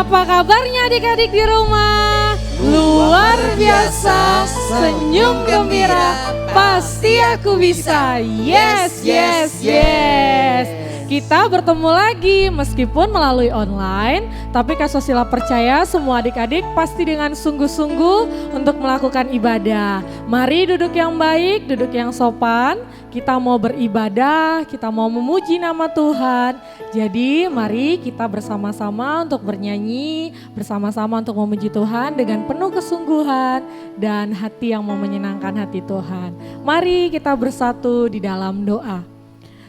Apa kabarnya adik-adik di rumah? Luar biasa, senyum gembira, pasti aku bisa. Yes, yes, yes. Kita bertemu lagi meskipun melalui online, tapi Kak Sosila percaya semua adik-adik pasti dengan sungguh-sungguh untuk melakukan ibadah. Mari duduk yang baik, duduk yang sopan, kita mau beribadah, kita mau memuji nama Tuhan. Jadi mari kita bersama-sama untuk bernyanyi, bersama-sama untuk memuji Tuhan dengan penuh kesungguhan dan hati yang mau menyenangkan hati Tuhan. Mari kita bersatu di dalam doa.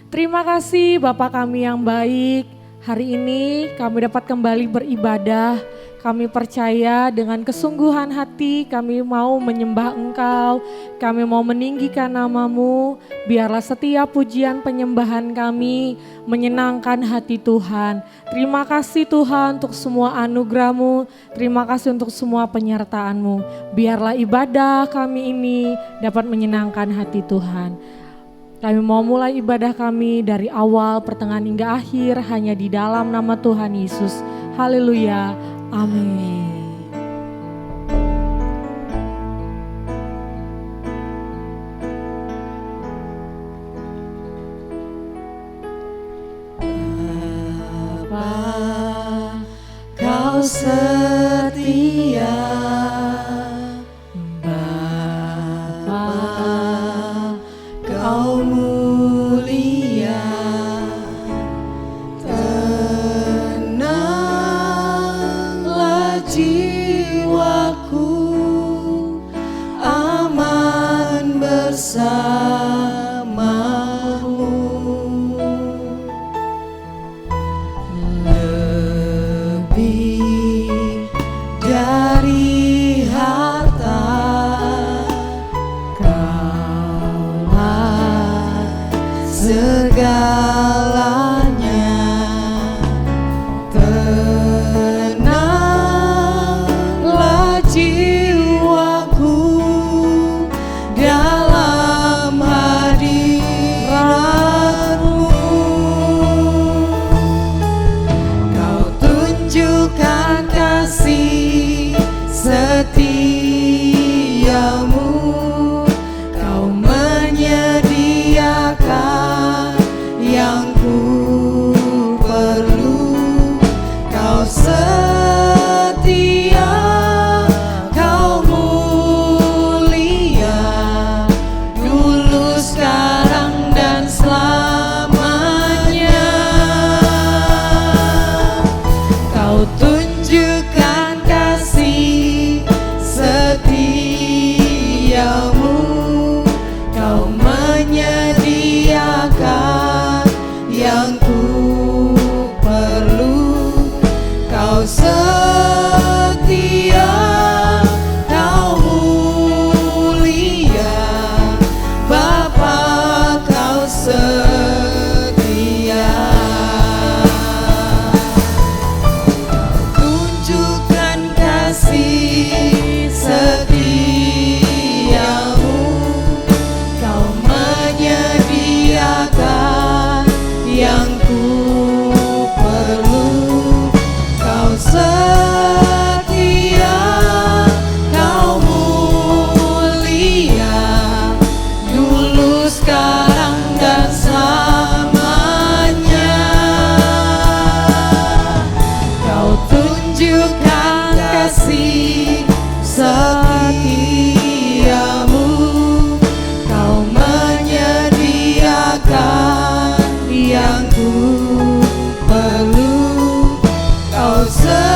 Terima kasih Bapa kami yang baik, hari ini kami dapat kembali beribadah, kami percaya dengan kesungguhan hati kami mau menyembah Engkau, kami mau meninggikan nama-Mu, biarlah setiap pujian penyembahan kami menyenangkan hati Tuhan. Terima kasih Tuhan untuk semua anugerah-Mu, terima kasih untuk semua penyertaan-Mu, biarlah ibadah kami ini dapat menyenangkan hati Tuhan. Kami mau mulai ibadah kami dari awal, pertengahan hingga akhir hanya di dalam nama Tuhan Yesus. Haleluya. Amin. Bapa, Kau setia. Kau mulia, tenanglah jiwaku, aman bersamamu. Lebih dari harta, segalanya, tenanglah jiwaku dalam hadirat-Mu. Kau tunjukkan kasih setiamu, Kau menyediakan yang ku perlu. Kau setia, Kau mulia, dulu, sekarang, dan selamanya. Kau tunjukkan kasih setiamu, Kau menyediakan yang ku perlu. Kau setia, Kau mulia, Bapa, Kau setia. Tunjukkan kasih setiamu, Kau menyediakan yang ku perlu. Kau setia, Kau mulia, dulu, sekarang, dan selamanya. Kau tunjukkan kasih setiamu, Kau menyediakan yang ku perlu. Kau setia,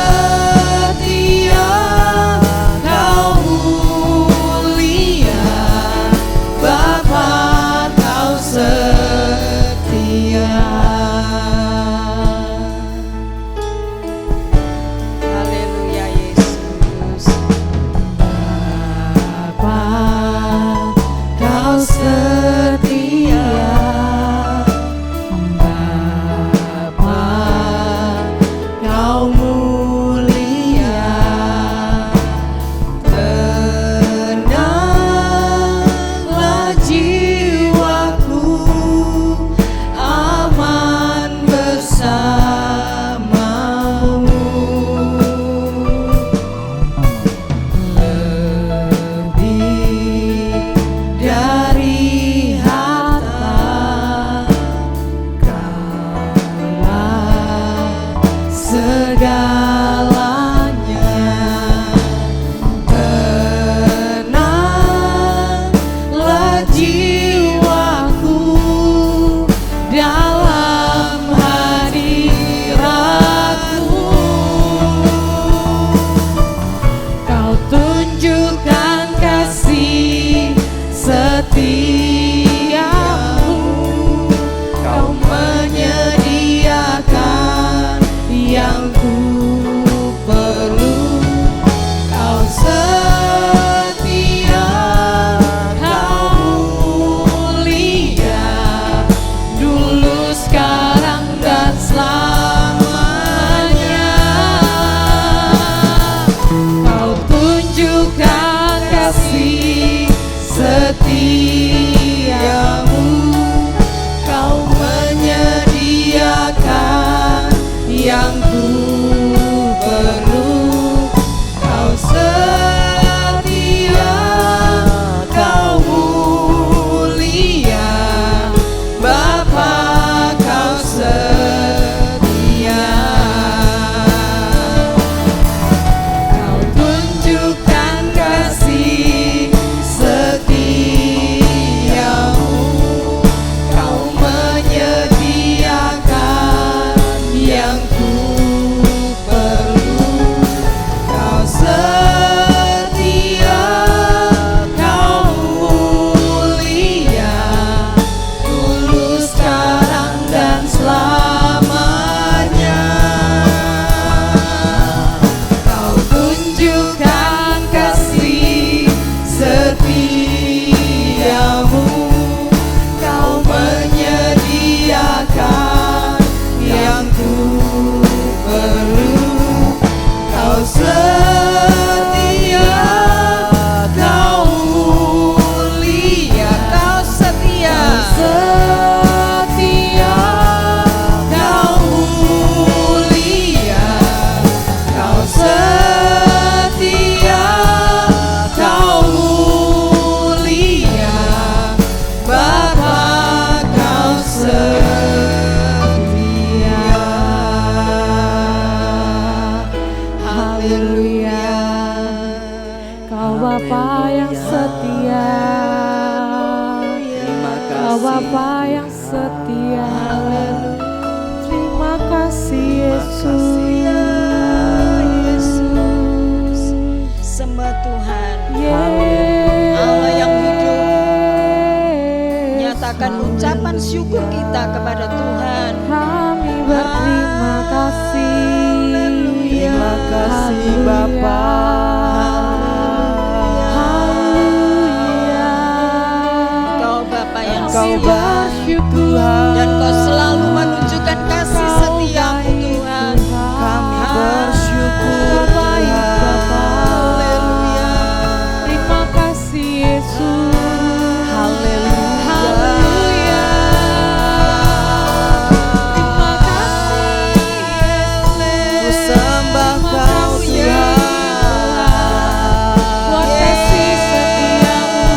Kau mulia, Bapa, Kau setia. Haleluya Yesus. segalanya. Tenanglah jiwaku dalam hadiratmu. Kau tunjukkan kasih setiamu. Kau menyediakan yang ku perlu. Kau setia, kau mulia, dulu, sekarang, dan selamanya. Kau tunjukkan kasih setiamu. Kau menyediakan yang ku perlu. Kau setia, kau mulia, Bapa, kau setia. Kau tunjukkan kasih setiamu. Kau menyediakan yang ku perlu. Kau setia, kau mulia, dulu, sekarang, dan selamanya. Kau tunjukkan kasih setiamu. Kau menyediakan yang ku perlu. Kau setia, kau mulia, kau setia, kau mulia, kau setia, kau mulia, Bapa, kau setia. Haleluya. Kau Bapa yang setia, Kau Bapa yang setia. Terima kasih Yesus. Sembah Tuhan, Yesus. Allah yang hidup. Nyatakan ucapan syukur kita kepada Tuhan. Kami berterima kasih. Terima kasih, Bapa. Haleluya. Kau Bapa yang Kami setia, bersyukur. dan Kau selalu menunjukkan kasih setiamu, Tuhan. Kami bersyukur, baik Bapa. Haleluya. Terima kasih Yesus. Haleluya. Haleluya. Terima kasih Ku Yesus. sembah Kau, Tuhan. Buat kasih setiamu,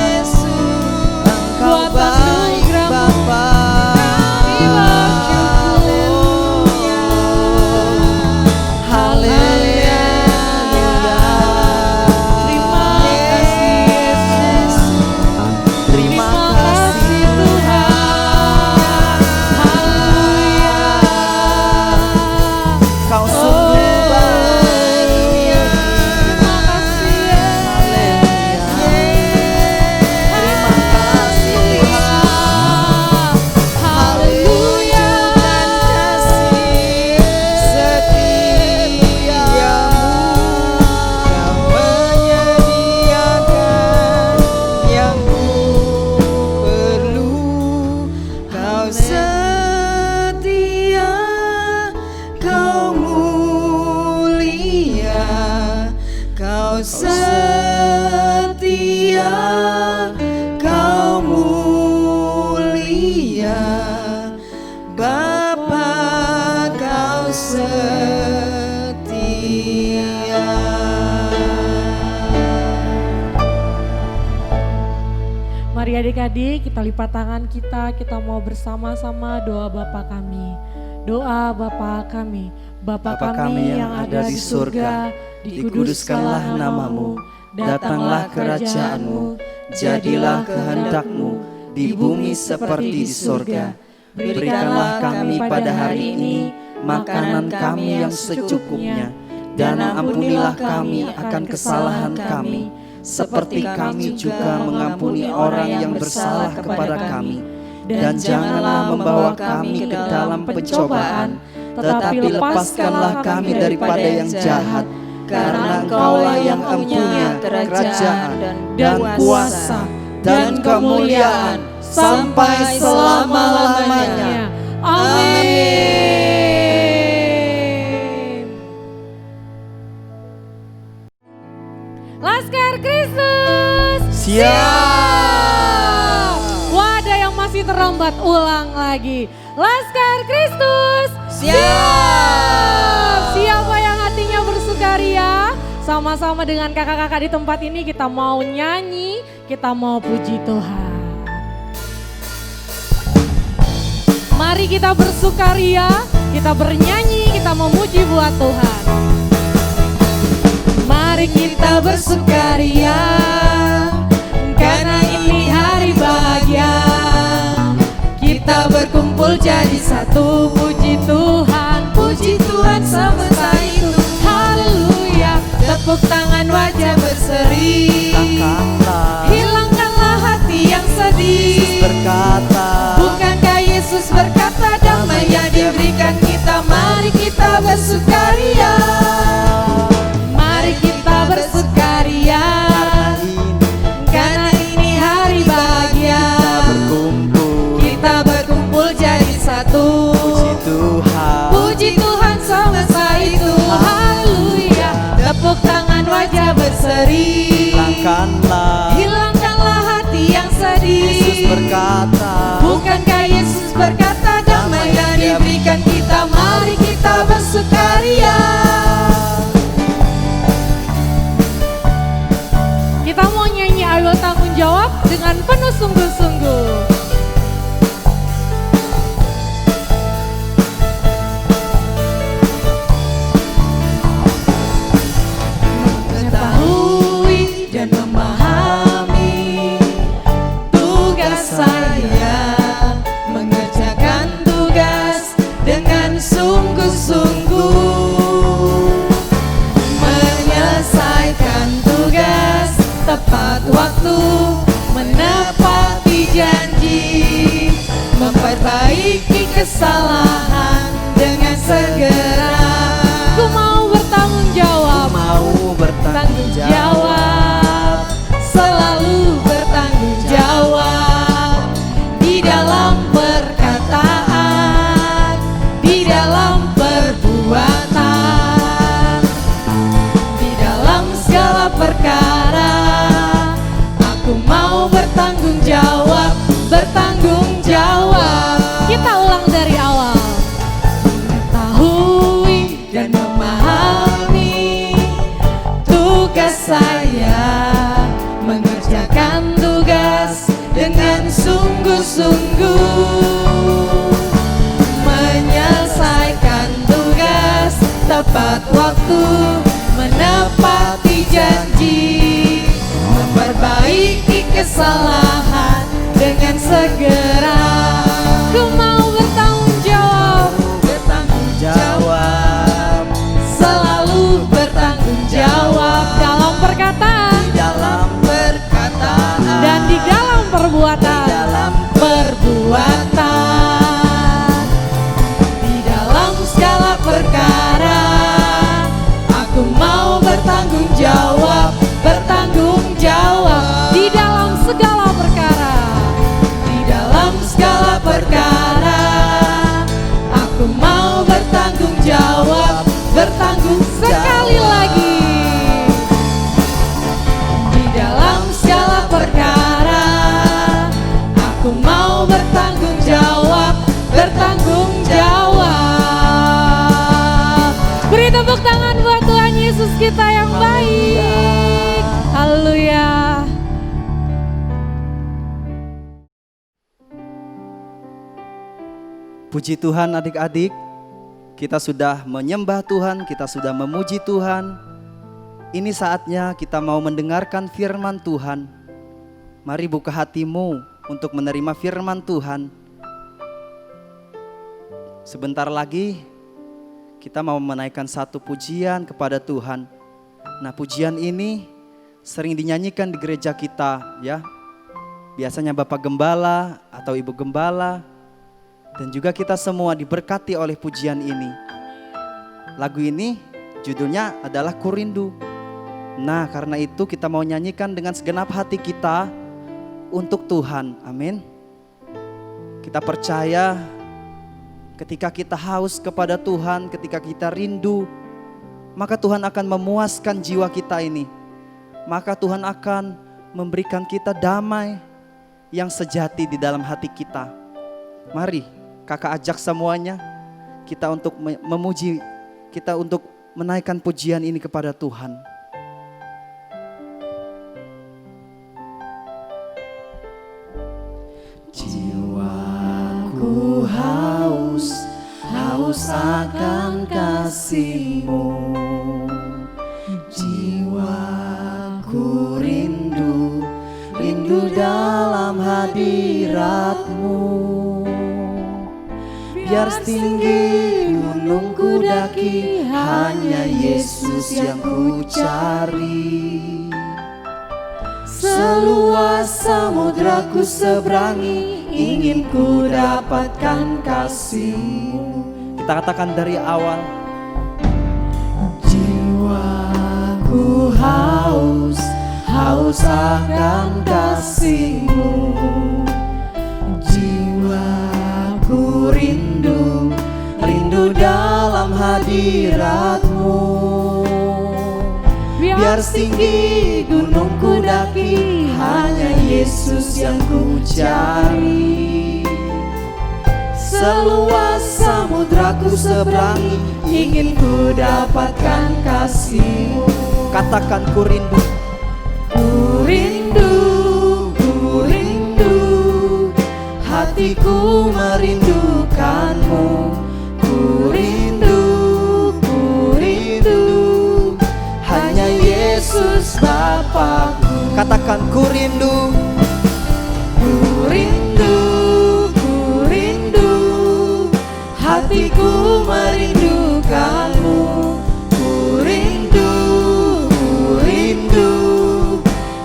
Engkau buat baik, anugerah-Mu. Bapa. Kami bersyukur. Haleluya. Terima kasih Yesus. Terima kasih, Tuhan. Haleluya. Kau sungguh baik. Terima kasih Yesus. Terima kasih, Tuhan. Haleluya. Kasih setiamu. Kau menyediakan yang ku perlu. Kau setia, kau mulia, kau setia, kau mulia, Bapa, kau setia. Mari adik-adik kita lipat tangan kita mau bersama-sama doa Bapa kami. Doa Bapa kami. Bapa kami yang ada di surga, dikuduskanlah namamu, datanglah kerajaanmu, jadilah kehendak-Mu di bumi seperti di surga. Berikanlah kami pada hari ini makanan kami yang secukupnya, dan ampunilah kami akan kesalahan kami, seperti kami juga mengampuni orang yang bersalah kepada kami. Dan janganlah membawa kami ke dalam pencobaan, tetapi lepaskanlah kami daripada yang jahat, karena Engkaulah yang mempunyai kerajaan dan kuasa dan kemuliaan sampai selama-lamanya. Amin. Laskar Kristus Siap. Wah, ada yang masih terlambat, ulang lagi. Laskar Kristus Siap. Siapa yang hatinya bersukaria? Sama-sama dengan kakak-kakak di tempat ini kita mau nyanyi, kita mau puji Tuhan. Mari kita bersukaria, kita bernyanyi, kita memuji buat Tuhan. Mari kita bersukaria, karena ini hari bahagia. Kita berkumpul jadi satu, puji Tuhan semesta itu. Haleluya, tepuk tangan wajah berseri. Hilangkanlah hati yang sedih. Berkata, Bukankah Yesus berkata damai yang diberikan kita? Mari kita bersukaria, mari kita bersukaria, karena ini hari bahagia. Kita berkumpul jadi satu, puji Tuhan semesta itu. Haleluya, tepuk tangan wajah berseri. Hilangkanlah hati yang sedih. Yesus berkata, Bukankah Yesus berkata damai yang diberikan kita? Mari kita bersukaria. Kita mau nyanyi I Will Tanggung Jawab dengan penuh sungguh-sungguh. Mengetahui dan memahami tugas saya, mengerjakan tugas dengan sungguh-sungguh, menyelesaikan tugas tepat waktu, menepati janji, memperbaiki kesalahan dengan segera. Ku mau bertanggung jawab, tanggung jawab, selalu bertanggung jawab, di dalam perkataan, di dalam perbuatan, di dalam segala perkara. Aku mau bertanggung jawab, bertanggung jawab. Kita ulang dari awal. Mengetahui dan memahami tugas saya, mengerjakan tugas dengan sungguh-sungguh, menyelesaikan tugas tepat waktu, menepati janji, memperbaiki kesalahan dengan segera. Ku mau bertanggung jawab, selalu bertanggung jawab, dalam perkataan, dan di dalam perbuatan, di dalam segala perkara. Aku mau bertanggung jawab, di dalam segala perkara, di dalam segala perkara. Aku mau bertanggung jawab, sekali lagi, di dalam segala perkara. Aku mau bertanggung jawab, Beri tepuk tangan buat Tuhan Yesus kita yang baik. Haleluya. Puji Tuhan adik-adik, Kita sudah menyembah Tuhan, kita sudah memuji Tuhan. Ini saatnya kita mau mendengarkan firman Tuhan. Mari buka hatimu untuk menerima firman Tuhan. Sebentar lagi kita mau menaikkan satu pujian kepada Tuhan. Nah, pujian ini sering dinyanyikan di gereja kita ya. Biasanya Bapak Gembala atau Ibu Gembala. Dan juga kita semua diberkati oleh pujian ini. Lagu ini judulnya adalah Ku Rindu. Nah, karena itu kita mau nyanyikan dengan segenap hati kita untuk Tuhan. Amin. Kita percaya ketika kita haus kepada Tuhan, ketika kita rindu, maka Tuhan akan memuaskan jiwa kita ini. Maka Tuhan akan memberikan kita damai yang sejati di dalam hati kita. Mari kakak ajak semuanya kita untuk memuji, kita untuk menaikkan pujian ini kepada Tuhan. Jiwaku haus akan kasih-Mu. Jiwaku rindu dalam hadirat-Mu. Biar setinggi gunung ku daki, hanya Yesus yang ku cari. Seluas samudra ku seberangi, ingin ku dapatkan kasih-Mu. Kita katakan dari awal. Jiwaku haus akan kasih-Mu. Jiwaku rindu dalam hadirat-Mu. Biar setinggi gunung ku daki, hanya Yesus yang ku cari. Seluas samudra ku seberangi, ingin ku dapatkan kasih-Mu. Katakan ku rindu. Ku rindu, hatiku merindukan-Mu. Ku rindu, hanya Yesus Bapakku. Katakan ku rindu. Ku rindu, hatiku merindukan-Mu. Ku rindu,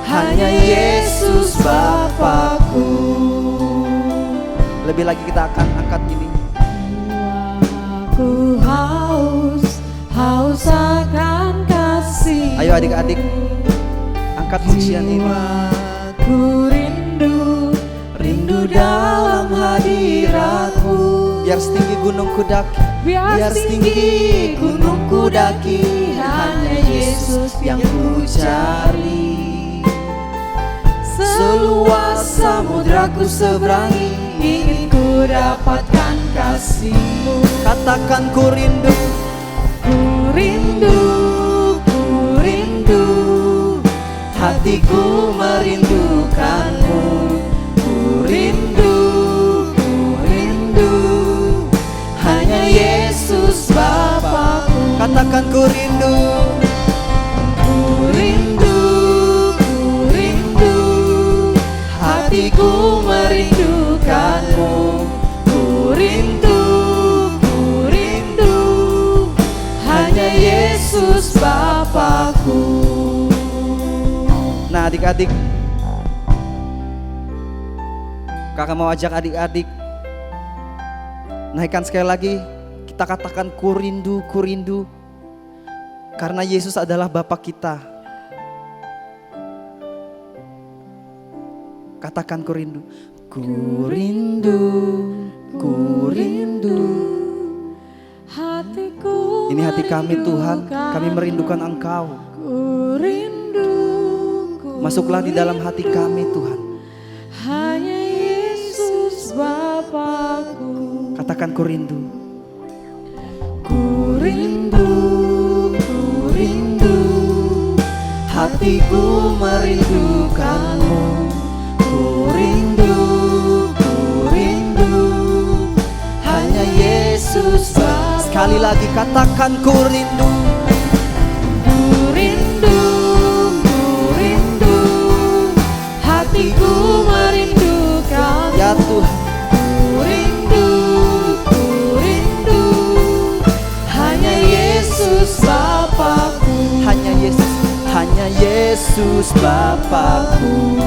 hanya Yesus Bapakku. Lebih lagi kita akan angkat ini. Aku haus akan kasih. Ayo adik-adik, angkat pujian ini. Aku rindu dalam hadirat-Mu. Biar setinggi gunung ku daki, biar setinggi gunung ku daki, hanya Yesus yang ku cari. Seluas samudra ku seberangi, ingin ku dapatkan kasih-Mu. Katakan ku rindu. Ku rindu, hatiku merindukan-Mu. Ku rindu, hanya Yesus Bapakku. Katakan ku rindu. Ku rindu, hatiku merindukan-Mu. Ku rindu, hanya Yesus Bapakku. Nah adik-adik, kakak mau ajak adik-adik naikkan sekali lagi. Kita katakan ku rindu, karena Yesus adalah Bapa kita. Katakan ku rindu. Ku rindu, hatiku. Ini hati kami Tuhan, kami merindukan Engkau. Ku rindu, masuklah di dalam hati kami Tuhan. Hanya Yesus Bapakku. Katakan ku rindu. Ku rindu, hatiku merindukan-Mu. Ku rindu, hanya Yesus Bapakku. Sekali lagi katakan ku rindu. Ku rindu, hatiku merindukan. Ya Tuhan, Ku rindu, hanya Yesus Bapakku. hanya Yesus Bapakku.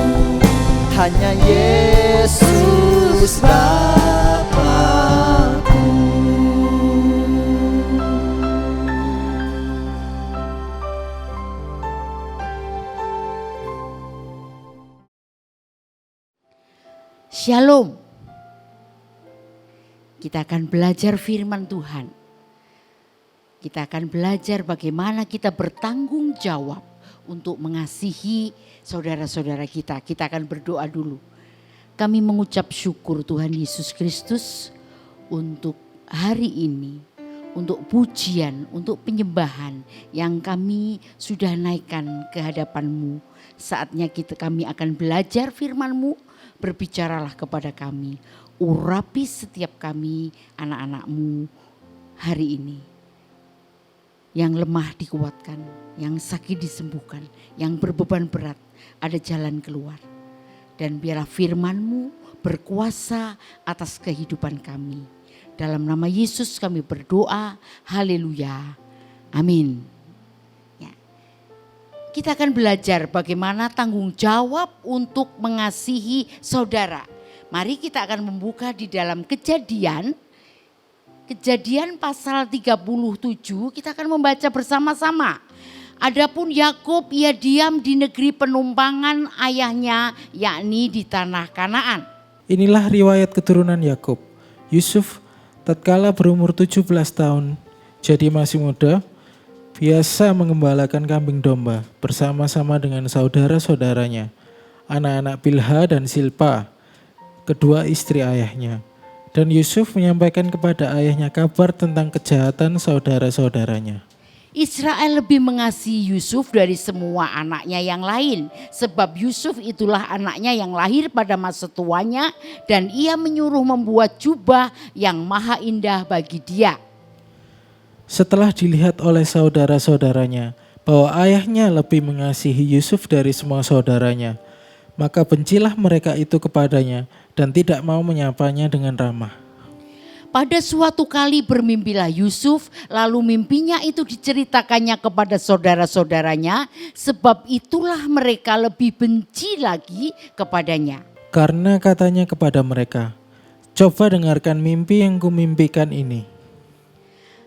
Hanya Yesus Bapakku. Shalom. Kita akan belajar firman Tuhan. Kita akan belajar bagaimana kita bertanggung jawab untuk mengasihi saudara-saudara kita. Kita akan berdoa dulu. Kami mengucap syukur Tuhan Yesus Kristus untuk hari ini, untuk pujian, untuk penyembahan yang kami sudah naikkan ke hadapan-Mu. Saatnya kami akan belajar firman-Mu, berbicaralah kepada kami, urapi setiap kami anak-anak-Mu hari ini. Yang lemah dikuatkan, yang sakit disembuhkan, yang berbeban berat ada jalan keluar. Dan biarlah firman-Mu berkuasa atas kehidupan kami. Dalam nama Yesus kami berdoa, haleluya, amin. Ya. Kita akan belajar bagaimana tanggung jawab untuk mengasihi saudara. Mari kita akan membuka di dalam Kejadian pasal 37, kita akan membaca bersama-sama. Adapun Yakub ia diam di negeri penumpangan ayahnya, yakni di tanah Kanaan. Inilah riwayat keturunan Yakub. Yusuf tatkala berumur 17 tahun, jadi masih muda, biasa mengembalakan kambing domba bersama-sama dengan saudara-saudaranya, anak-anak Bilha dan Silpa, kedua istri ayahnya. Dan Yusuf menyampaikan kepada ayahnya kabar tentang kejahatan saudara-saudaranya. Israel lebih mengasihi Yusuf dari semua anaknya yang lain, sebab Yusuf itulah anaknya yang lahir pada masa tuanya, dan ia menyuruh membuat jubah yang maha indah bagi dia. Setelah dilihat oleh saudara-saudaranya bahwa ayahnya lebih mengasihi Yusuf dari semua saudaranya, maka bencilah mereka itu kepadanya dan tidak mau menyapanya dengan ramah. Pada suatu kali bermimpilah Yusuf, lalu mimpinya itu diceritakannya kepada saudara-saudaranya, sebab itulah mereka lebih benci lagi kepadanya. Karena katanya kepada mereka, coba dengarkan mimpi yang kumimpikan ini.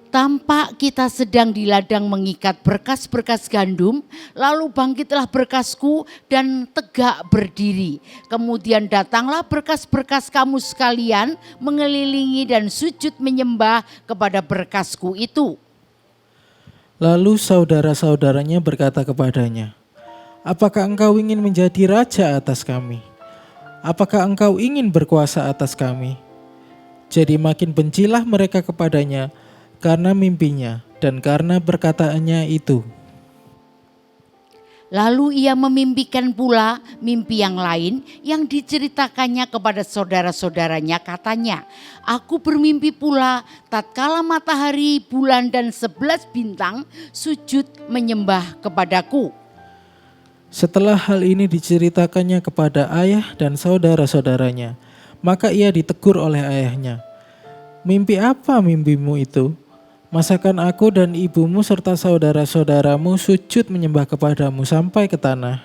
Tampak kita sedang di ladang mengikat berkas-berkas gandum, lalu bangkitlah berkasku dan tegak berdiri. Kemudian datanglah berkas-berkas kamu sekalian mengelilingi dan sujud menyembah kepada berkasku itu. Lalu saudara-saudaranya berkata kepadanya, apakah engkau ingin menjadi raja atas kami? Apakah engkau ingin berkuasa atas kami? Jadi makin bencilah mereka kepadanya, karena mimpinya dan karena perkataannya itu. Lalu ia memimpikan pula mimpi yang lain yang diceritakannya kepada saudara-saudaranya, katanya, aku bermimpi pula tatkala matahari, bulan dan 11 bintang sujud menyembah kepadaku. Setelah hal ini diceritakannya kepada ayah dan saudara-saudaranya, maka ia ditegur oleh ayahnya. Mimpi apa mimpimu itu? Masakan aku dan ibumu serta saudara-saudaramu sujud menyembah kepadamu sampai ke tanah?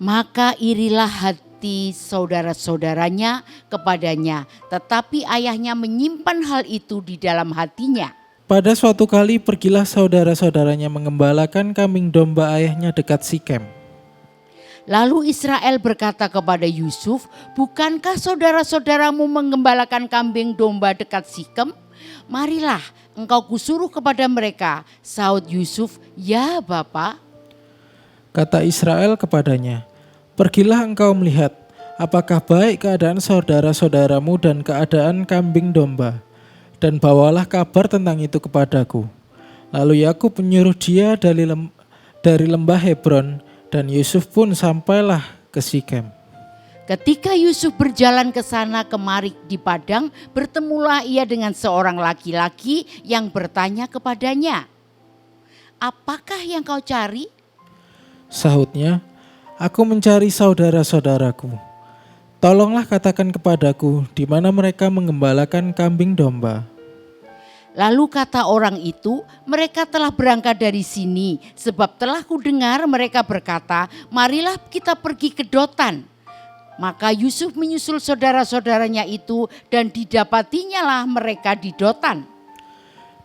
Maka irilah hati saudara-saudaranya kepadanya, tetapi ayahnya menyimpan hal itu di dalam hatinya. Pada suatu kali pergilah saudara-saudaranya mengembalakan kambing domba ayahnya dekat Sikem. Lalu Israel berkata kepada Yusuf, bukankah saudara-saudaramu mengembalakan kambing domba dekat Sikem? Marilah engkau kusuruh kepada mereka. Sahut Yusuf, ya Bapa. Kata Israel kepadanya, pergilah engkau melihat apakah baik keadaan saudara-saudaramu dan keadaan kambing domba, dan bawalah kabar tentang itu kepadaku. Lalu Yakub menyuruh dia dari lembah Hebron, dan Yusuf pun sampailah ke Sikem. Ketika Yusuf berjalan ke sana kemari di padang, bertemulah ia dengan seorang laki-laki yang bertanya kepadanya, "Apakah yang kau cari?" Sahutnya, "Aku mencari saudara-saudaraku. Tolonglah katakan kepadaku di mana mereka menggembalakan kambing domba." Lalu kata orang itu, "Mereka telah berangkat dari sini, sebab telah kudengar mereka berkata, marilah kita pergi ke Dotan." Maka Yusuf menyusul saudara-saudaranya itu dan didapatinya lah mereka di Dotan.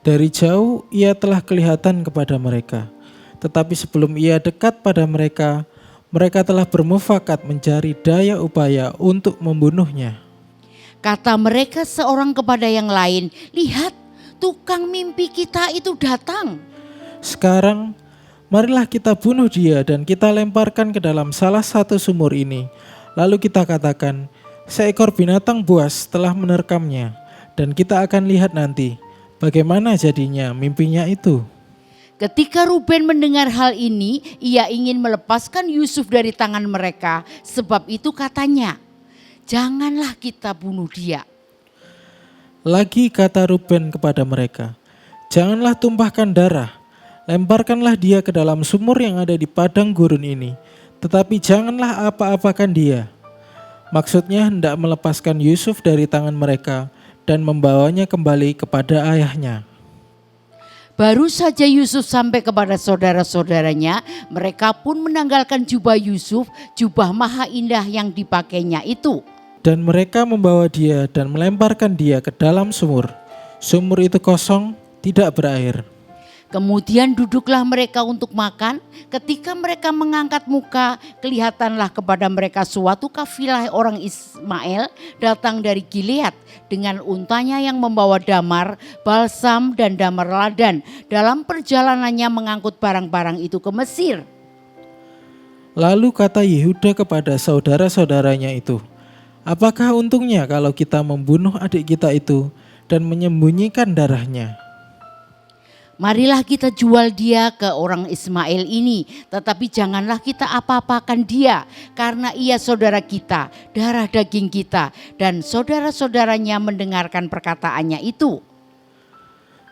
Dari jauh ia telah kelihatan kepada mereka. Tetapi sebelum ia dekat pada mereka, mereka telah bermufakat mencari daya upaya untuk membunuhnya. Kata mereka seorang kepada yang lain, "Lihat, tukang mimpi kita itu datang." Sekarang, marilah kita bunuh dia dan kita lemparkan ke dalam salah satu sumur ini. Lalu kita katakan, seekor binatang buas telah menerkamnya, dan kita akan lihat nanti bagaimana jadinya mimpinya itu. Ketika Ruben mendengar hal ini, ia ingin melepaskan Yusuf dari tangan mereka. Sebab itu katanya, "Janganlah kita bunuh dia." Lagi kata Ruben kepada mereka, "Janganlah tumpahkan darah, lemparkanlah dia ke dalam sumur yang ada di padang gurun ini. Tetapi janganlah apa-apakan dia." Maksudnya hendak melepaskan Yusuf dari tangan mereka dan membawanya kembali kepada ayahnya. Baru saja Yusuf sampai kepada saudara-saudaranya, mereka pun menanggalkan jubah Yusuf, jubah maha indah yang dipakainya itu. Dan mereka membawa dia dan melemparkan dia ke dalam sumur. Sumur itu kosong, tidak berair. Kemudian duduklah mereka untuk makan. Ketika mereka mengangkat muka, kelihatanlah kepada mereka suatu kafilah orang Ismail datang dari Gilead dengan untanya yang membawa damar, balsam dan damar ladan dalam perjalanannya mengangkut barang-barang itu ke Mesir. Lalu kata Yehuda kepada saudara-saudaranya itu, "Apakah untungnya kalau kita membunuh adik kita itu dan menyembunyikan darahnya? Marilah kita jual dia ke orang Ismail ini, tetapi janganlah kita apa-apakan dia, karena ia saudara kita, darah daging kita." Dan saudara-saudaranya mendengarkan perkataannya itu.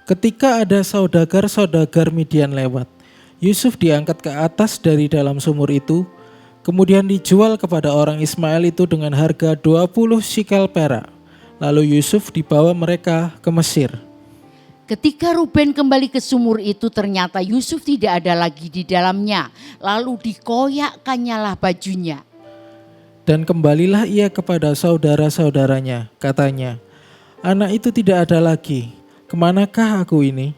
Ketika ada saudagar-saudagar Midian lewat, Yusuf diangkat ke atas dari dalam sumur itu, kemudian dijual kepada orang Ismail itu dengan harga 20 sikel perak. Lalu Yusuf dibawa mereka ke Mesir. Ketika Ruben kembali ke sumur itu, ternyata Yusuf tidak ada lagi di dalamnya. Lalu dikoyakkannya lah bajunya. Dan kembalilah ia kepada saudara-saudaranya, katanya, "Anak itu tidak ada lagi, kemanakah aku ini?"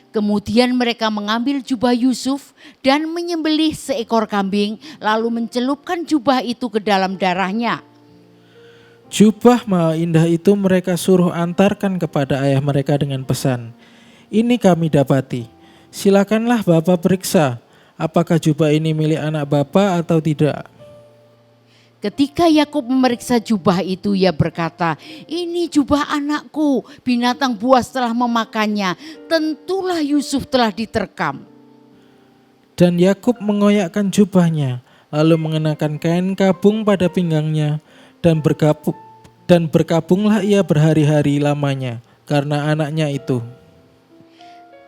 Kemudian mereka mengambil jubah Yusuf dan menyembelih seekor kambing, lalu mencelupkan jubah itu ke dalam darahnya. Jubah maha indah itu mereka suruh antarkan kepada ayah mereka dengan pesan, "Ini kami dapati, silakanlah Bapak periksa apakah jubah ini milik anak Bapak atau tidak." Ketika Yakub memeriksa jubah itu, ia berkata, "Ini jubah anakku, binatang buas telah memakannya, tentulah Yusuf telah diterkam." Dan Yakub mengoyakkan jubahnya, lalu mengenakan kain kabung pada pinggangnya, dan berkabunglah ia berhari-hari lamanya karena anaknya itu.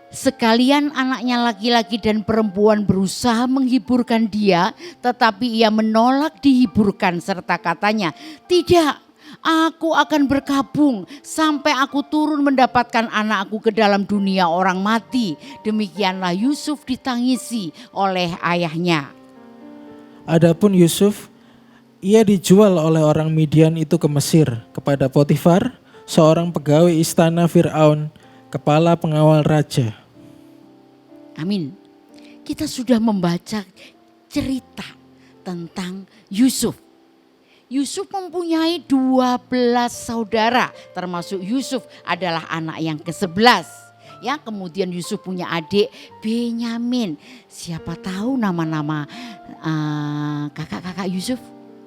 Sekalian anaknya laki-laki dan perempuan berusaha menghiburkan dia, tetapi ia menolak dihiburkan serta katanya, "Tidak, aku akan berkabung sampai aku turun mendapatkan anakku ke dalam dunia orang mati." Demikianlah Yusuf ditangisi oleh ayahnya. Adapun Yusuf, ia dijual oleh orang Midian itu ke Mesir kepada Potifar, seorang pegawai istana Fir'aun, kepala pengawal raja. Amin. Kita sudah membaca cerita tentang Yusuf. Yusuf mempunyai 12 saudara, termasuk Yusuf adalah anak yang ke-11. Ya, kemudian Yusuf punya adik Benyamin. Siapa tahu nama-nama kakak-kakak Yusuf?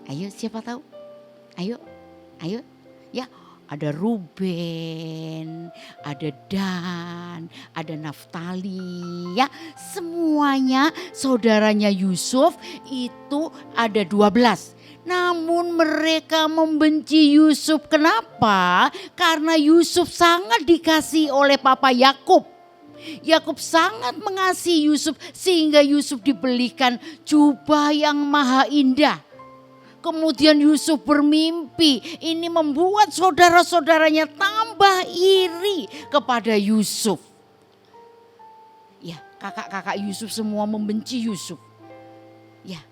Ayo, siapa tahu? Ayo. Ya, ada Ruben, ada Dan, ada Naftali, ya. Semuanya saudaranya Yusuf itu ada 12. Namun mereka membenci Yusuf. Kenapa? Karena Yusuf sangat dikasihi oleh Papa Yakub. Yakub sangat mengasihi Yusuf sehingga Yusuf dibelikan jubah yang maha indah. Kemudian Yusuf bermimpi, ini membuat saudara-saudaranya tambah iri kepada Yusuf. Ya, kakak-kakak Yusuf semua membenci Yusuf. Ya,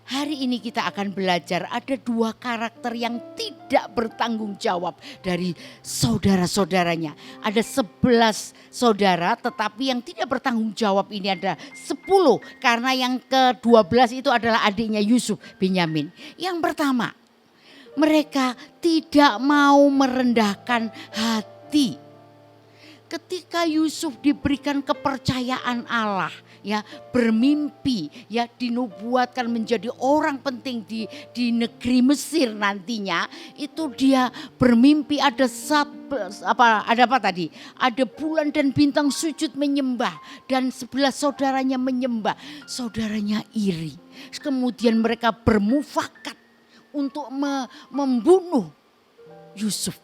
hari ini kita akan belajar ada 2 karakter yang tidak bertanggung jawab dari saudara-saudaranya. Ada 11 saudara tetapi yang tidak bertanggung jawab ini ada 10. Karena yang ke-12 itu adalah adiknya Yusuf, Benyamin. Yang pertama, mereka tidak mau merendahkan hati. Ketika Yusuf diberikan kepercayaan Allah, ya bermimpi, ya dinubuatkan menjadi orang penting di negeri Mesir nantinya, itu dia bermimpi ada apa tadi? Ada bulan dan bintang sujud menyembah dan 11 saudaranya menyembah. Saudaranya iri. Kemudian mereka bermufakat untuk membunuh Yusuf.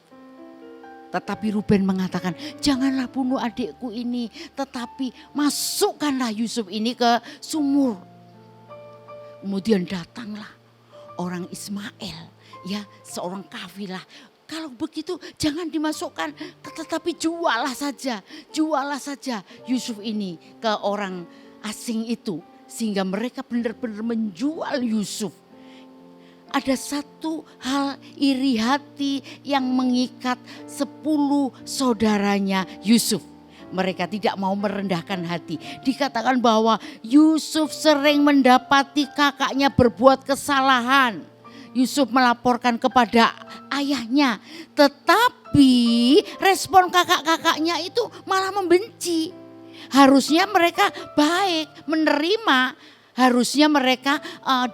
Tetapi Ruben mengatakan, janganlah bunuh adikku ini, tetapi masukkanlah Yusuf ini ke sumur. Kemudian datanglah orang Ismail, ya seorang kafilah. Kalau begitu jangan dimasukkan, tetapi jualah saja Yusuf ini ke orang asing itu. Sehingga mereka benar-benar menjual Yusuf. Ada satu hal iri hati yang mengikat 10 saudaranya Yusuf. Mereka tidak mau merendahkan hati. Dikatakan bahwa Yusuf sering mendapati kakaknya berbuat kesalahan. Yusuf melaporkan kepada ayahnya. Tetapi respon kakak-kakaknya itu malah membenci. Harusnya mereka baik, menerima. Harusnya mereka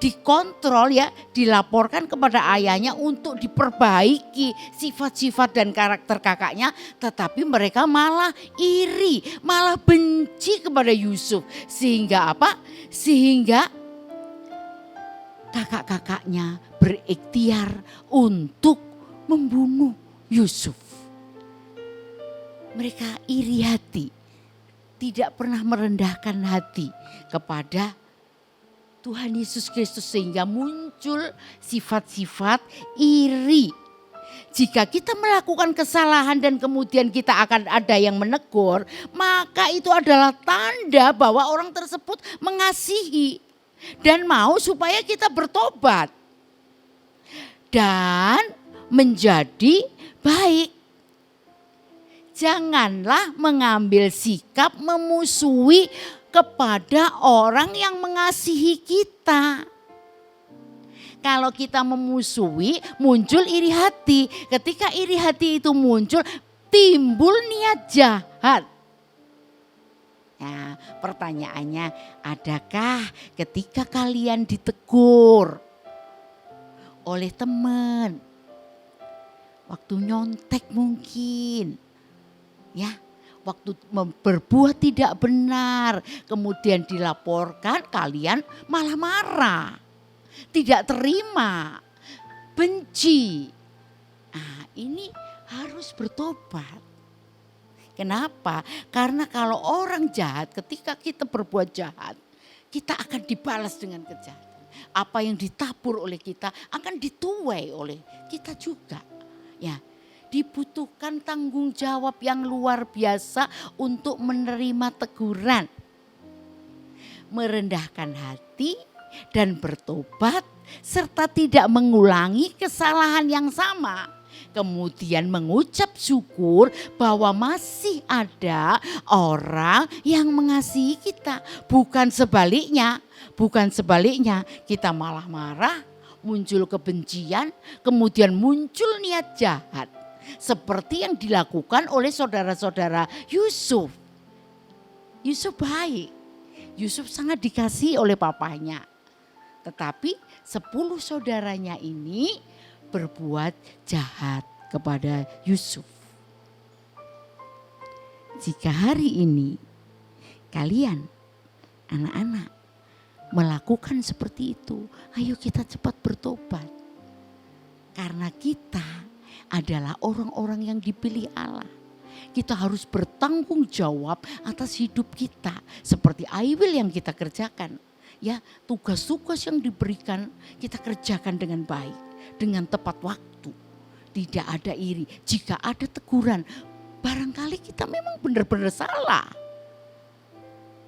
dikontrol, ya, dilaporkan kepada ayahnya untuk diperbaiki sifat-sifat dan karakter kakaknya. Tetapi mereka malah iri, malah benci kepada Yusuf. Sehingga apa? Sehingga kakak-kakaknya berikhtiar untuk membunuh Yusuf. Mereka iri hati, tidak pernah merendahkan hati kepada Tuhan Yesus Kristus sehingga muncul sifat-sifat iri. Jika kita melakukan kesalahan dan kemudian kita akan ada yang menegur, maka itu adalah tanda bahwa orang tersebut mengasihi dan mau supaya kita bertobat dan menjadi baik. Janganlah mengambil sikap memusuhi kepada orang yang mengasihi kita. Kalau kita memusuhi, muncul iri hati. Ketika iri hati itu muncul, timbul niat jahat. Nah, pertanyaannya, adakah ketika kalian ditegur oleh teman, waktu nyontek mungkin, ya, waktu berbuat tidak benar, kemudian dilaporkan, kalian malah marah, tidak terima, benci. Nah, ini harus bertobat. Kenapa? Karena kalau orang jahat, ketika kita berbuat jahat, kita akan dibalas dengan kejahatan. Apa yang ditabur oleh kita akan dituai oleh kita juga. Ya. Dibutuhkan tanggung jawab yang luar biasa untuk menerima teguran. Merendahkan hati dan bertobat serta tidak mengulangi kesalahan yang sama. Kemudian mengucap syukur bahwa masih ada orang yang mengasihi kita. Bukan sebaliknya, kita malah marah, muncul kebencian, kemudian muncul niat jahat. Seperti yang dilakukan oleh saudara-saudara Yusuf. Yusuf baik. Yusuf sangat dikasihi oleh papanya. Tetapi 10 saudaranya ini berbuat jahat kepada Yusuf. Jika hari ini kalian anak-anak melakukan seperti itu, ayo kita cepat bertobat. Karena kita adalah orang-orang yang dipilih Allah. Kita harus bertanggung jawab atas hidup kita. Seperti I Will yang kita kerjakan. Ya, tugas-tugas yang diberikan kita kerjakan dengan baik. Dengan tepat waktu. Tidak ada iri. Jika ada teguran, barangkali kita memang benar-benar salah.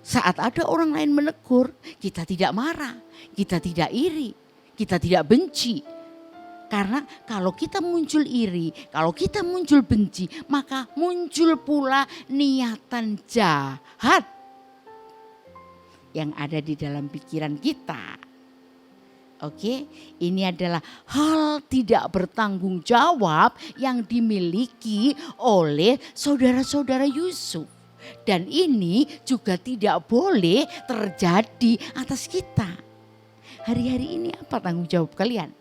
Saat ada orang lain menegur, kita tidak marah. Kita tidak iri. Kita tidak benci. Karena kalau kita muncul iri, kalau kita muncul benci, maka muncul pula niatan jahat yang ada di dalam pikiran kita. Oke, ini adalah hal tidak bertanggung jawab yang dimiliki oleh saudara-saudara Yusuf. Dan ini juga tidak boleh terjadi atas kita. Hari-hari ini apa tanggung jawab kalian?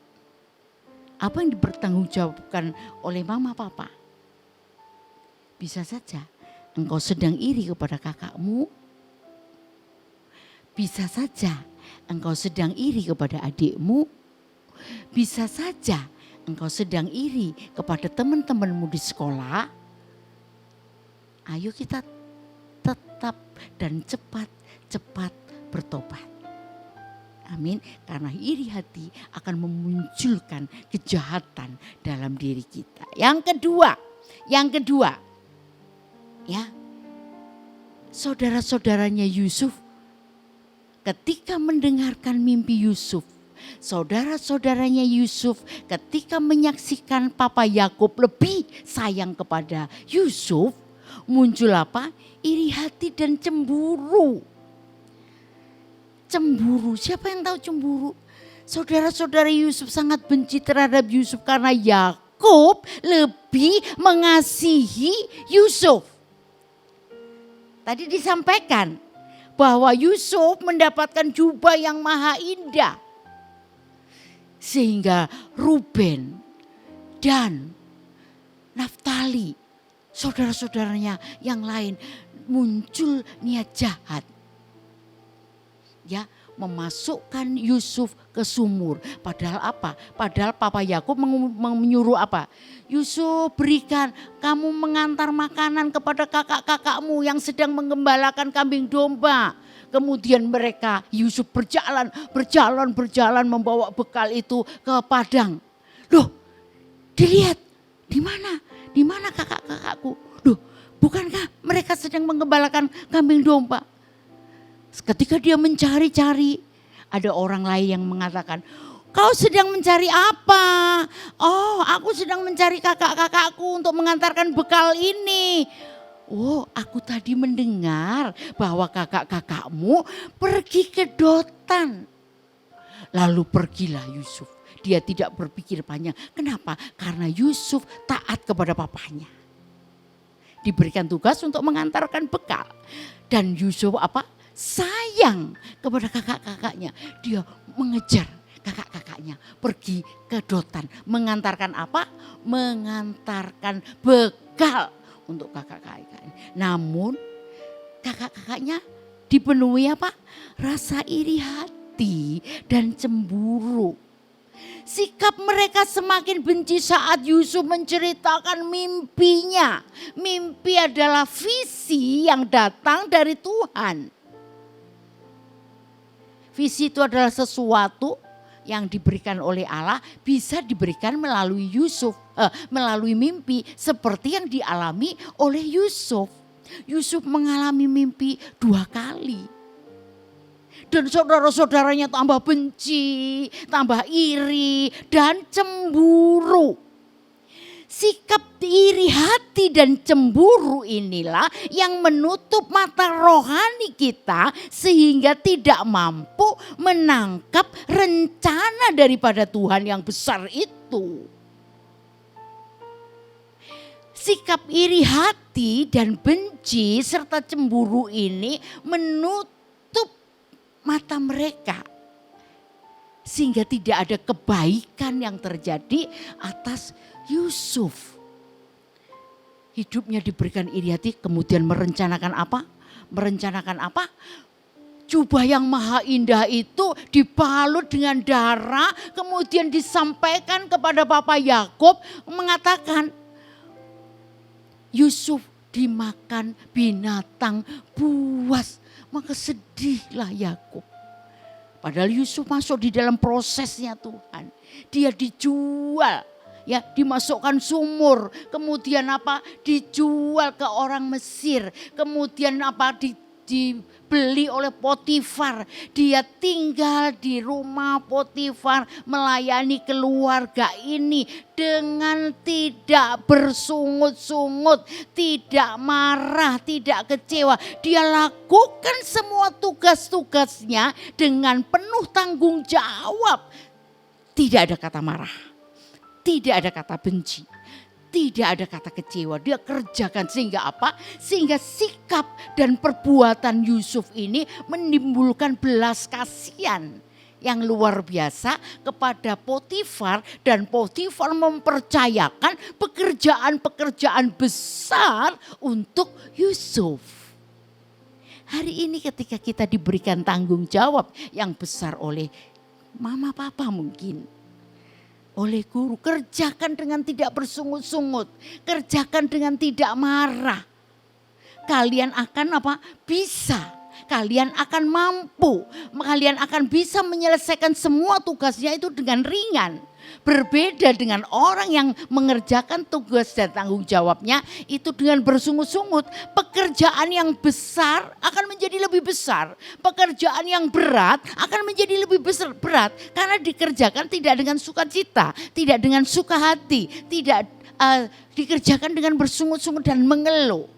Apa yang dipertanggungjawabkan oleh mama papa? Bisa saja engkau sedang iri kepada kakakmu. Bisa saja engkau sedang iri kepada adikmu. Bisa saja engkau sedang iri kepada teman-temanmu di sekolah. Ayo kita tetap dan cepat-cepat bertobat. Amin. Karena iri hati akan memunculkan kejahatan dalam diri kita. Yang kedua, ya, saudara-saudaranya Yusuf ketika mendengarkan mimpi Yusuf, saudara-saudaranya Yusuf ketika menyaksikan Papa Yakub lebih sayang kepada Yusuf, muncul apa? Iri hati dan cemburu. Cemburu, siapa yang tahu cemburu? Saudara-saudara Yusuf sangat benci terhadap Yusuf karena Yakub lebih mengasihi Yusuf. Tadi disampaikan bahwa Yusuf mendapatkan jubah yang maha indah. Sehingga Ruben dan Naftali, saudara-saudaranya yang lain muncul niat jahat. Ya, memasukkan Yusuf ke sumur. Padahal apa? Padahal Papa Yakub menyuruh apa? Yusuf, berikan kamu mengantar makanan kepada kakak-kakakmu yang sedang menggembalakan kambing domba. Kemudian mereka, Yusuf berjalan membawa bekal itu ke padang. Loh, dilihat di mana kakak-kakakku? Loh, bukankah mereka sedang menggembalakan kambing domba? Ketika dia mencari-cari, ada orang lain yang mengatakan, kau sedang mencari apa? Oh, aku sedang mencari kakak-kakakku untuk mengantarkan bekal ini. Oh, aku tadi mendengar bahwa kakak-kakakmu pergi ke Dotan. Lalu pergilah Yusuf. Dia tidak berpikir panjang. Kenapa? Karena Yusuf taat kepada papanya. Diberikan tugas untuk mengantarkan bekal. Dan Yusuf apa? Sayang kepada kakak-kakaknya. Dia mengejar kakak-kakaknya pergi ke Dotan. Mengantarkan apa? Mengantarkan bekal untuk kakak-kakaknya. Namun kakak-kakaknya dipenuhi apa? Rasa iri hati dan cemburu. Sikap mereka semakin benci saat Yusuf menceritakan mimpinya. Mimpi adalah visi yang datang dari Tuhan. Visi itu adalah sesuatu yang diberikan oleh Allah, bisa diberikan melalui Yusuf, melalui mimpi seperti yang dialami oleh Yusuf. Yusuf mengalami mimpi 2 kali. Dan saudara-saudaranya tambah benci, tambah iri dan cemburu. Sikap iri hati dan cemburu inilah yang menutup mata rohani kita sehingga tidak mampu menangkap rencana daripada Tuhan yang besar itu. Sikap iri hati dan benci serta cemburu ini menutup mata mereka sehingga tidak ada kebaikan yang terjadi atas Yusuf. Hidupnya diberikan iri hati, kemudian merencanakan apa? jubah yang maha indah itu dibalut dengan darah, kemudian disampaikan kepada Papa Yakub mengatakan, Yusuf dimakan binatang buas. Maka sedihlah Yakub. Padahal Yusuf masuk di dalam prosesnya Tuhan. Dia dijual, ya, dimasukkan sumur, kemudian apa? Dijual ke orang Mesir, kemudian apa? Dibeli oleh Potifar. Dia tinggal di rumah Potifar, melayani keluarga ini dengan tidak bersungut-sungut, tidak marah, tidak kecewa. Dia lakukan semua tugas-tugasnya dengan penuh tanggung jawab. Tidak ada kata marah, tidak ada kata benci. Tidak ada kata kecewa, dia kerjakan sehingga apa? Sehingga sikap dan perbuatan Yusuf ini menimbulkan belas kasihan yang luar biasa kepada Potifar. Dan Potifar mempercayakan pekerjaan-pekerjaan besar untuk Yusuf. Hari ini ketika kita diberikan tanggung jawab yang besar oleh mama papa mungkin, oleh guru, kerjakan dengan tidak bersungut-sungut, kerjakan dengan tidak marah. Kalian akan apa? Bisa, kalian akan mampu, kalian akan bisa menyelesaikan semua tugasnya itu dengan ringan. Berbeda dengan orang yang mengerjakan tugas dan tanggung jawabnya itu dengan bersungut-sungut. Pekerjaan yang besar akan menjadi lebih besar. Pekerjaan yang berat akan menjadi lebih berat. Karena dikerjakan tidak dengan sukacita, tidak dengan suka hati, tidak dikerjakan dengan bersungut-sungut dan mengeluh.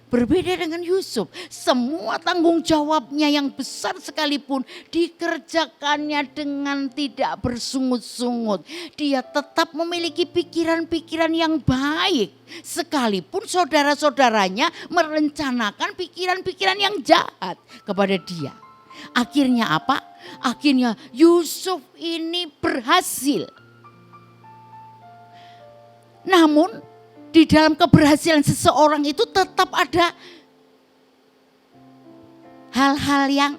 Berbeda dengan Yusuf, semua tanggung jawabnya yang besar sekalipun dikerjakannya dengan tidak bersungut-sungut. Dia tetap memiliki pikiran-pikiran yang baik, sekalipun saudara-saudaranya merencanakan pikiran-pikiran yang jahat kepada dia. Akhirnya apa? Akhirnya Yusuf ini berhasil. Namun di dalam keberhasilan seseorang itu tetap ada hal-hal yang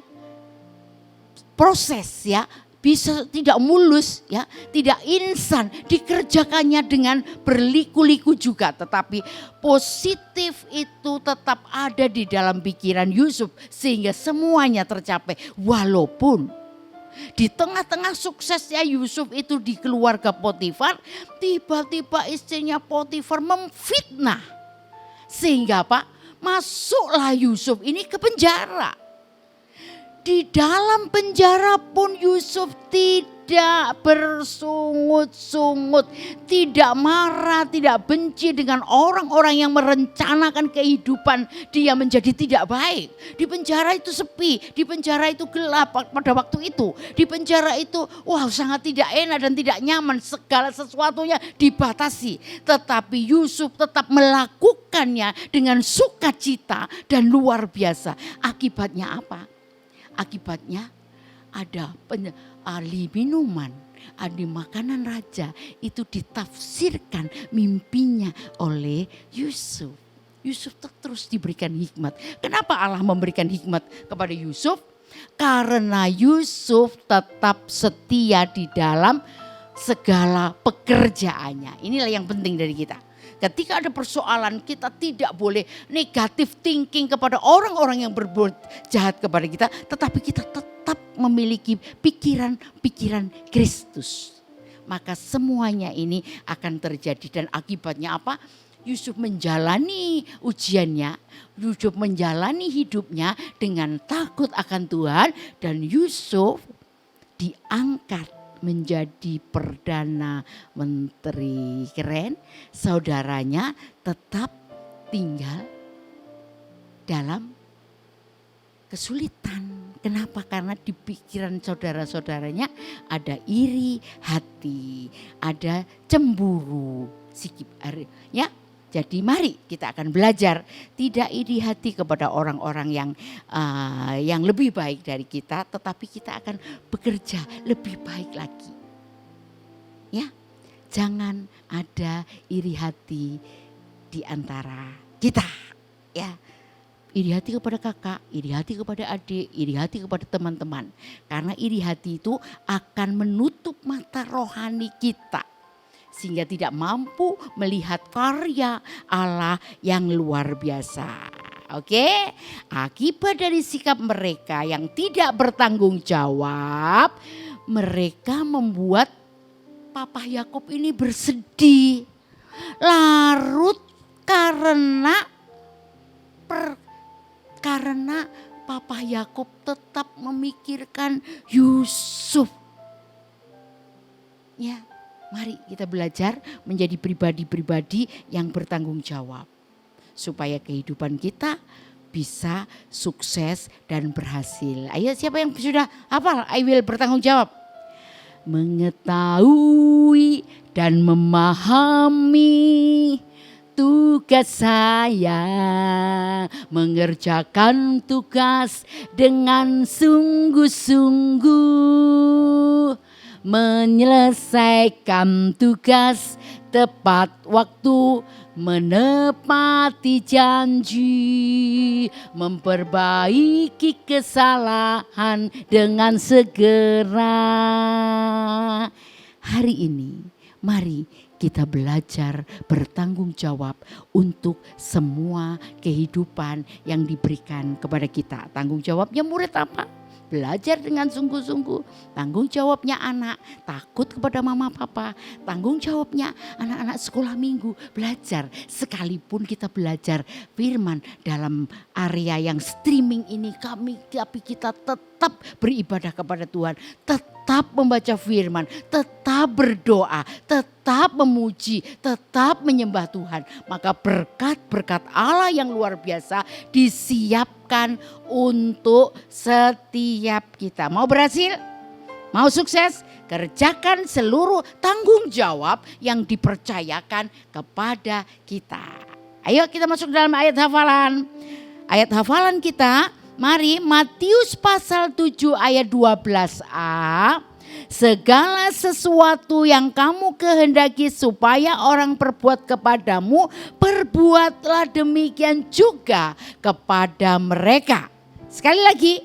proses, ya, bisa tidak mulus, ya, tidak instan, dikerjakannya dengan berliku-liku juga, tetapi positif itu tetap ada di dalam pikiran Yusuf sehingga semuanya tercapai. Walaupun di tengah-tengah suksesnya Yusuf itu di keluarga Potifar, tiba-tiba istrinya Potifar memfitnah. Sehingga apa? Masuklah Yusuf ini ke penjara. Di dalam penjara pun Yusuf tidak bersungut-sungut, tidak marah, tidak benci dengan orang-orang yang merencanakan kehidupan dia menjadi tidak baik. Di penjara itu sepi, di penjara itu gelap pada waktu itu. Di penjara itu sangat tidak enak dan tidak nyaman, segala sesuatunya dibatasi. Tetapi Yusuf tetap melakukannya dengan sukacita dan luar biasa. Akibatnya apa? Akibatnya ada ahli minuman, ahli makanan raja itu ditafsirkan mimpinya oleh Yusuf. Yusuf terus diberikan hikmat. Kenapa Allah memberikan hikmat kepada Yusuf? Karena Yusuf tetap setia di dalam segala pekerjaannya. Inilah yang penting dari kita. Ketika ada persoalan, kita tidak boleh negatif thinking kepada orang-orang yang berbuat jahat kepada kita. Tetapi kita tetap memiliki pikiran-pikiran Kristus. Maka semuanya ini akan terjadi. Dan akibatnya apa? Yusuf menjalani ujiannya. Yusuf menjalani hidupnya dengan takut akan Tuhan. Dan Yusuf diangkat menjadi Perdana Menteri. Keren. Saudaranya tetap tinggal dalam kesulitan. Kenapa? Karena di pikiran saudara-saudaranya ada iri hati, ada cemburu, sikap, ya. Jadi mari kita akan belajar tidak iri hati kepada orang-orang yang lebih baik dari kita, tetapi kita akan bekerja lebih baik lagi. Ya, jangan ada iri hati di antara kita. Ya, iri hati kepada kakak, iri hati kepada adik, iri hati kepada teman-teman. Karena iri hati itu akan menutup mata rohani kita. Sehingga tidak mampu melihat karya Allah yang luar biasa. Oke, akibat dari sikap mereka yang tidak bertanggung jawab, mereka membuat Papa Yakub ini bersedih. Larut karena Papa Yakub tetap memikirkan Yusuf. Ya, mari kita belajar menjadi pribadi-pribadi yang bertanggung jawab. Supaya kehidupan kita bisa sukses dan berhasil. Ayo, siapa yang sudah hafal? I will bertanggung jawab. Mengetahui dan memahami tugas saya, mengerjakan tugas dengan sungguh-sungguh, menyelesaikan tugas tepat waktu, menepati janji, memperbaiki kesalahan dengan segera. Hari ini mari kita belajar bertanggung jawab untuk semua kehidupan yang diberikan kepada kita. Tanggung jawabnya murid apa? Belajar dengan sungguh-sungguh. Tanggung jawabnya anak, takut kepada mama papa. Tanggung jawabnya anak-anak sekolah minggu, belajar. Sekalipun kita belajar firman dalam area yang streaming ini, tapi kita tetap beribadah kepada Tuhan. Tetap membaca firman, tetap berdoa, tetap memuji, tetap menyembah Tuhan. Maka berkat-berkat Allah yang luar biasa disiapkan untuk setiap kita. Mau berhasil? Mau sukses? Kerjakan seluruh tanggung jawab yang dipercayakan kepada kita. Ayo kita masuk dalam ayat hafalan. Ayat hafalan kita, mari Matius pasal 7 ayat 12a. Segala sesuatu yang kamu kehendaki supaya orang perbuat kepadamu, perbuatlah demikian juga kepada mereka. Sekali lagi,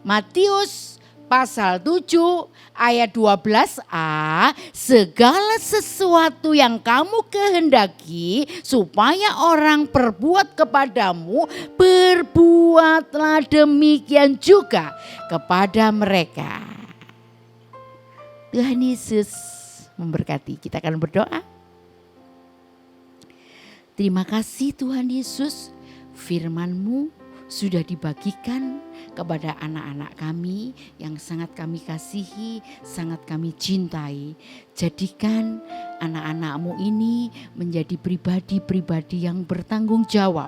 Matius pasal 7 ayat 12a, segala sesuatu yang kamu kehendaki supaya orang perbuat kepadamu, perbuatlah demikian juga kepada mereka. Tuhan Yesus memberkati. Kita akan berdoa. Terima kasih Tuhan Yesus, firman-Mu sudah dibagikan kepada anak-anak kami yang sangat kami kasihi, sangat kami cintai. Jadikan anak-anak-Mu ini menjadi pribadi-pribadi yang bertanggung jawab.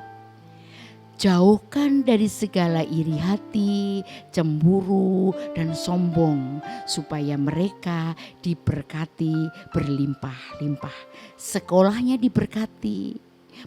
Jauhkan dari segala iri hati, cemburu, dan sombong, supaya mereka diberkati berlimpah-limpah. Sekolahnya diberkati,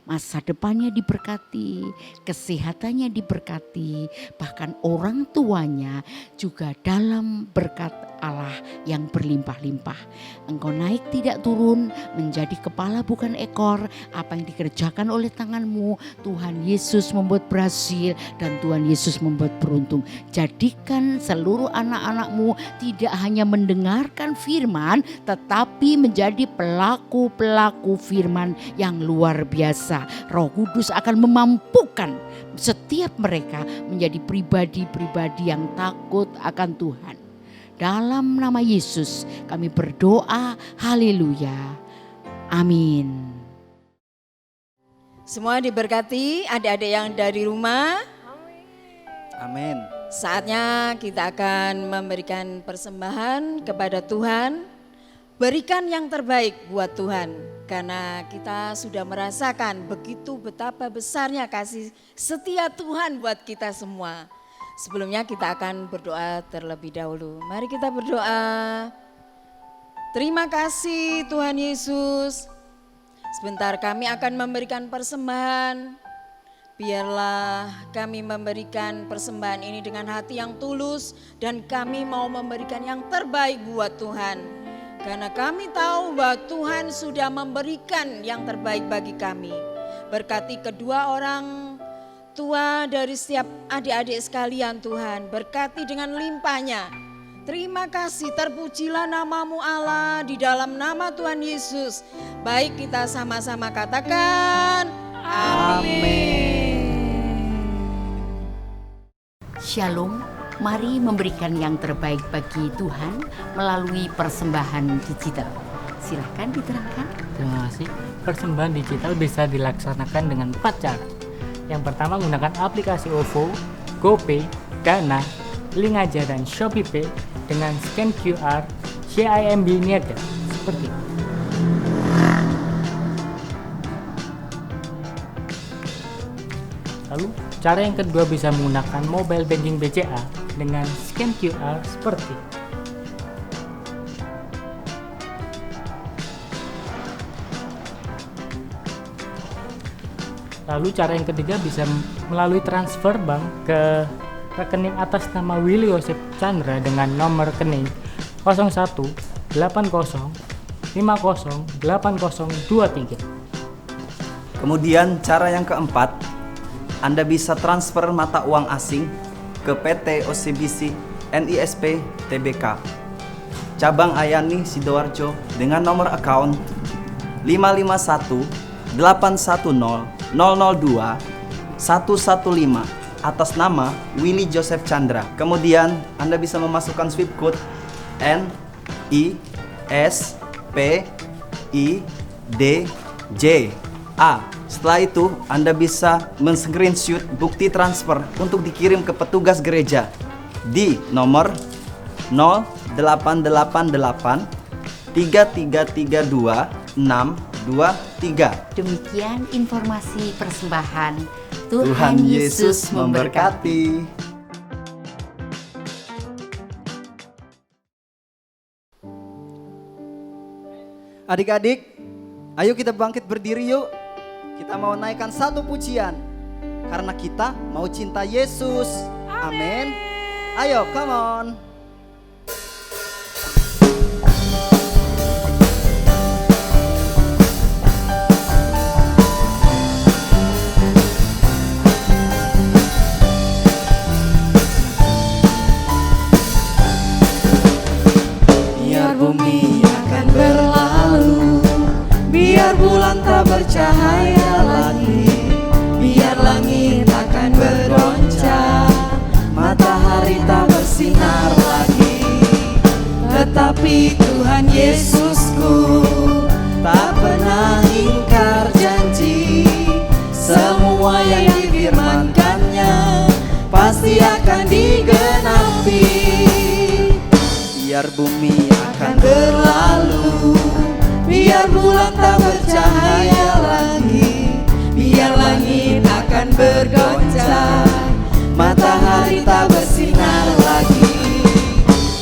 masa depannya diberkati, kesehatannya diberkati, bahkan orang tuanya juga dalam berkat Allah yang berlimpah-limpah. Engkau naik tidak turun, menjadi kepala bukan ekor. Apa yang dikerjakan oleh tangan-Mu, Tuhan Yesus membuat berhasil dan Tuhan Yesus membuat beruntung. Jadikan seluruh anak-anak-Mu tidak hanya mendengarkan firman, tetapi menjadi pelaku-pelaku firman yang luar biasa. Roh Kudus akan memampukan setiap mereka menjadi pribadi-pribadi yang takut akan Tuhan. Dalam nama Yesus kami berdoa, haleluya, amin. Semua diberkati, adik-adik yang dari rumah. Amin. Saatnya kita akan memberikan persembahan kepada Tuhan. Berikan yang terbaik buat Tuhan. Karena kita sudah merasakan begitu betapa besarnya kasih setia Tuhan buat kita semua. Sebelumnya kita akan berdoa terlebih dahulu. Mari kita berdoa. Terima kasih Tuhan Yesus. Sebentar kami akan memberikan persembahan. Biarlah kami memberikan persembahan ini dengan hati yang tulus. Dan kami mau memberikan yang terbaik buat Tuhan. Karena kami tahu bahwa Tuhan sudah memberikan yang terbaik bagi kami. Berkati kedua orang tua dari setiap adik-adik sekalian Tuhan. Berkati dengan limpahnya. Terima kasih, terpujilah namamu Allah di dalam nama Tuhan Yesus. Baik, kita sama-sama katakan amin. Shalom, mari memberikan yang terbaik bagi Tuhan melalui persembahan digital. Silahkan diterangkan. Terima kasih. Persembahan digital bisa dilaksanakan dengan 4 cara. Yang pertama menggunakan aplikasi OVO, GoPay, Dana, Link Aja dan ShopeePay dengan scan QR CIMB Niaga seperti ini. Lalu cara yang kedua bisa menggunakan mobile banking BCA dengan scan QR seperti ini. Lalu cara yang ketiga bisa melalui transfer bank ke rekening atas nama Willy Joseph Chandra dengan nomor rekening 0180508023. Kemudian cara yang keempat, Anda bisa transfer mata uang asing ke PT OCBC NISP Tbk Cabang Ayani Sidoarjo dengan nomor account 551810002 115 atas nama Willy Joseph Chandra. Kemudian Anda bisa memasukkan swift code NISPIDJ-A. Setelah itu Anda bisa men-screenshot bukti transfer untuk dikirim ke petugas gereja di nomor 0888 3332 623. Demikian informasi persembahan. Tuhan Yesus memberkati. Adik-adik, ayo kita bangkit berdiri yuk. Kita mau naikkan satu pujian karena kita mau cinta Yesus. Amin. Ayo, come on. Bumi akan berlalu, biar bulan tak bercahaya lagi, biar langit akan bergoncang, matahari tak bersinar lagi. Tetapi Tuhan Yesusku tak pernah ingkar janji, semua yang difirmankannya pasti akan digenapi. Biar bumi Akan berlalu, biar bulan tak bercahaya lagi, biar langit akan bergoncang, matahari tak bersinar lagi.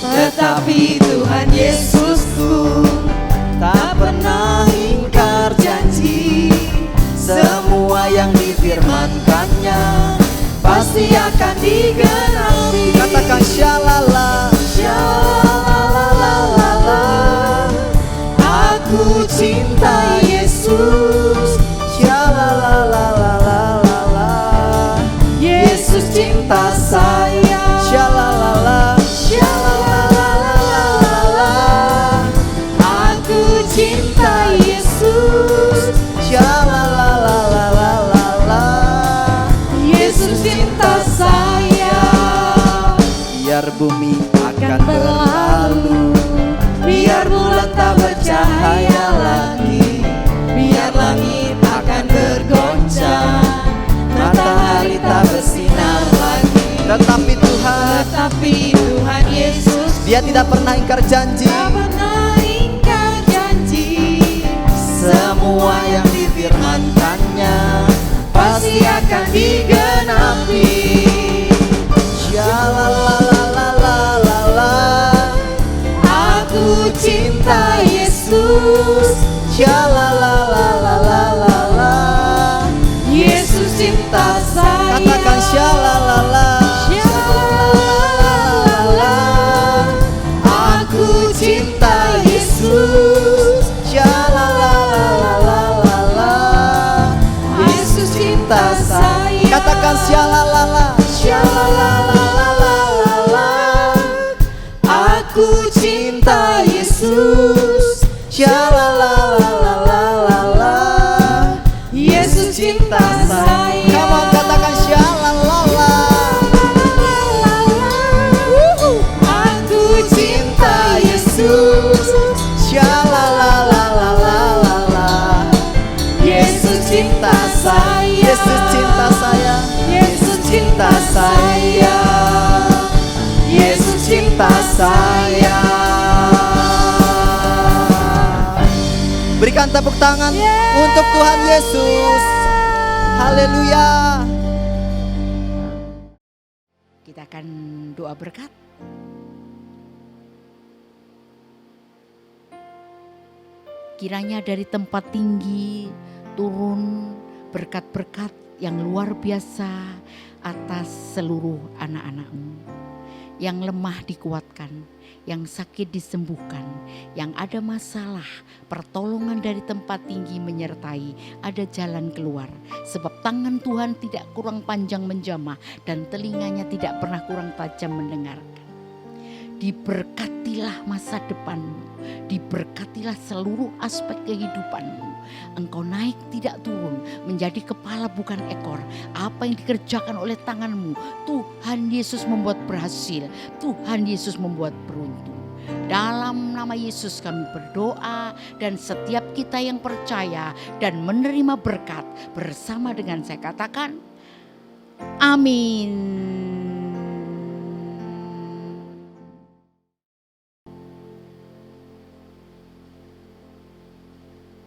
Tetapi Tuhan Yesusku tak pernah ingkar janji, semua yang difirmankannya pasti akan digenapi. katakan shalala, Shalala, aku cinta Yesus. shalala, Yesus cinta saya. shalala, Shalala, aku cinta Yesus. shalala, Yesus cinta saya. biar bumi Akan berlalu, biar bulan tak bercahaya lagi, biar langit akan bergoncang, matahari tak bersinar lagi. tetapi Tuhan, Tuhan Yesus Dia tidak pernah ingkar janji, tak pernah ingkar janji, semua yang difirmankannya pasti akan digenapi. Shalala, aku cinta Yesus. shalala, Yesus cinta saya. katakan shalala, aku cinta Yesus. shalala, Yesus cinta saya. katakan cinta sayang. Berikan tepuk tangan untuk Tuhan Yesus. Haleluya. Kita akan doa berkat. Kiranya dari tempat tinggi turun berkat-berkat yang luar biasa atas seluruh anak-anak-Mu. Yang lemah dikuatkan, yang sakit disembuhkan, yang ada masalah, pertolongan dari tempat tinggi menyertai, ada jalan keluar. Sebab tangan Tuhan tidak kurang panjang menjamah dan telinganya tidak pernah kurang tajam mendengarkan. Diberkatilah masa depanmu, diberkatilah seluruh aspek kehidupanmu. Engkau naik tidak turun, menjadi kepala bukan ekor. Apa yang dikerjakan oleh tanganmu, Tuhan Yesus membuat berhasil, Tuhan Yesus membuat beruntung. Dalam nama Yesus kami berdoa, dan setiap kita yang percaya dan menerima berkat bersama dengan saya katakan, amin.